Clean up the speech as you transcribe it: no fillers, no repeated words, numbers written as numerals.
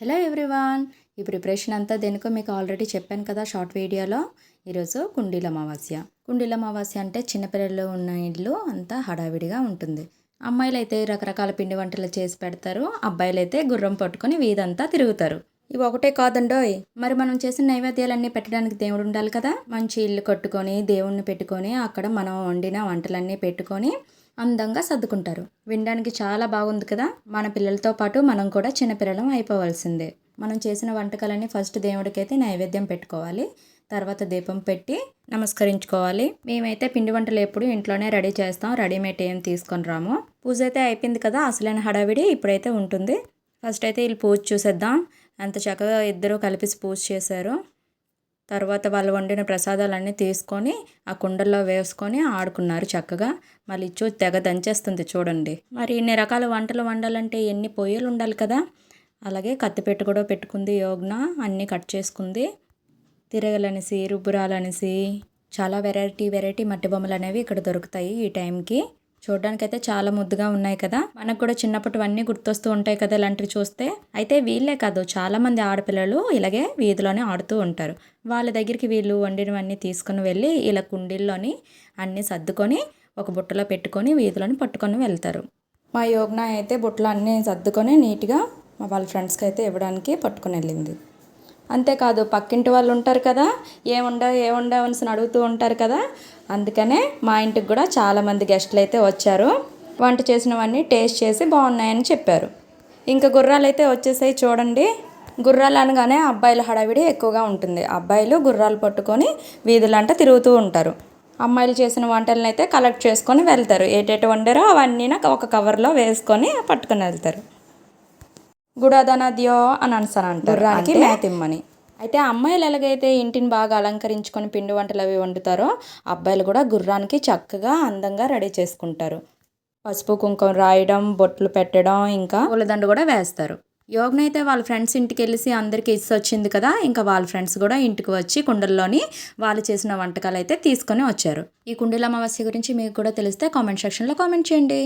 Hello everyone. ఈ preparation అంతా దేనికో మీకు ఆల్రెడీ చెప్పాను కదా షార్ట్ వీడియోలో. ఈరోజు కుండీల అమావాస్య. కుండీల అమావాస్య అంటే చిన్నపిల్లలు ఉన్న ఇల్లు అంతా హడావిడిగా ఉంటుంది. అమ్మాయిలు అయితే రకరకాల పిండి వంటలు చేసి పెడతారు, అబ్బాయిలు అయితే గుర్రం పట్టుకొని వీధంతా తిరుగుతారు. ఇవి ఒకటే కాదండోయ్, మరి మనం చేసిన నైవేద్యాలన్నీ పెట్టడానికి దేవుడు ఉండాలి కదా. మంచి ఇల్లు కట్టుకొని దేవుణ్ణి పెట్టుకొని అక్కడ మనం వండిన వంటలన్నీ పెట్టుకొని అందంగా సర్దుకుంటారు. వినడానికి చాలా బాగుంది కదా. మన పిల్లలతో పాటు మనం కూడా చిన్నపిల్లలం అయిపోవాల్సిందే. మనం చేసిన వంటకాలన్నీ ఫస్ట్ దేవుడికైతే నైవేద్యం పెట్టుకోవాలి, తర్వాత దీపం పెట్టి నమస్కరించుకోవాలి. మేమైతే పిండి వంటలు ఎప్పుడు ఇంట్లోనే రెడీ చేస్తాం, రెడీమేడ్ ఏం తీసుకొని రాము. పూజ అయితే అయిపోయింది కదా, అసలైన హడావిడి ఇప్పుడైతే ఉంటుంది. ఫస్ట్ అయితే వీళ్ళు పూజ చూసేద్దాం. ఎంత చక్కగా ఇద్దరు కలిపి పూజ చేశారు. తర్వాత వాళ్ళు వండిన ప్రసాదాలన్నీ తీసుకొని ఆ కుండల్లో వేసుకొని ఆడుకున్నారు చక్కగా. మళ్ళీ తెగ దంచేస్తుంది చూడండి. మరి ఇన్ని రకాల వంటలు వండాలంటే ఎన్ని పొయ్యిలు ఉండాలి కదా. అలాగే కత్తిపెట్టు కూడా పెట్టుకుంది యోగ్న, అన్నీ కట్ చేసుకుంది. తిరగలనేసి రుబ్బురాలనేసి చాలా వెరైటీ మట్టి బొమ్మలు అనేవి ఇక్కడ దొరుకుతాయి ఈ టైంకి. చూడడానికైతే చాలా ముద్దుగా ఉన్నాయి కదా. మనకు కూడా చిన్నప్పటివన్నీ గుర్తొస్తూ ఉంటాయి కదా ఇలాంటివి చూస్తే. అయితే వీళ్ళే కాదు, చాలామంది ఆడపిల్లలు ఇలాగే వీధిలోనే ఆడుతూ ఉంటారు. వాళ్ళ దగ్గరికి వీళ్ళు వండినవన్నీ తీసుకుని వెళ్ళి ఇలా కుండీల్లోని అన్నీ సర్దుకొని ఒక బుట్టలో పెట్టుకొని వీధిలోని పట్టుకొని వెళ్తారు. మా యోగ్న అయితే బుట్టలో అన్నీ సర్దుకొని నీట్గా వాళ్ళ ఫ్రెండ్స్కి అయితే ఇవ్వడానికి పట్టుకొని వెళ్ళింది. అంతేకాదు పక్కింటి వాళ్ళు ఉంటారు కదా, ఏముండవు అని అడుగుతూ ఉంటారు కదా. అందుకనే మా ఇంటికి కూడా చాలామంది గెస్టులు అయితే వచ్చారు. వంట చేసినవన్నీ టేస్ట్ చేసి బాగున్నాయని చెప్పారు. ఇంకా గుర్రాలు అయితే వచ్చేసాయి చూడండి. గుర్రాలు అనగానే అబ్బాయిల హడావిడి ఎక్కువగా ఉంటుంది. అబ్బాయిలు గుర్రాలు పట్టుకొని వీధులంట తిరుగుతూ ఉంటారు. అమ్మాయిలు చేసిన వంటలను అయితే కలెక్ట్ చేసుకొని వెళ్తారు. ఏటేటి వండారో అవన్నీ ఒక కవర్లో వేసుకొని పట్టుకొని వెళ్తారు. గుడాదనద్యో అని అంటారు గుర్రానికి మేతిమ్మని. అయితే అమ్మాయిలు ఎలాగైతే ఇంటిని బాగా అలంకరించుకొని పిండి వంటలు అవి వండుతారో, అబ్బాయిలు కూడా గుర్రానికి చక్కగా అందంగా రెడీ చేసుకుంటారు. పసుపు కుంకుమ రాయడం, బొట్లు పెట్టడం, ఇంకా పూలదండ కూడా వేస్తారు. యోగ్న అయితే వాళ్ళ ఫ్రెండ్స్ ఇంటికి వెళ్ళి అందరికీ ఇచ్చి వచ్చింది కదా. ఇంకా వాళ్ళ ఫ్రెండ్స్ కూడా ఇంటికి వచ్చి కుండల్లోని వాళ్ళు చేసిన వంటకాలు అయితే తీసుకొని వచ్చారు. ఈ కుండీల అమావాస్య గురించి మీకు కూడా తెలిస్తే కామెంట్ సెక్షన్లో కామెంట్ చేయండి.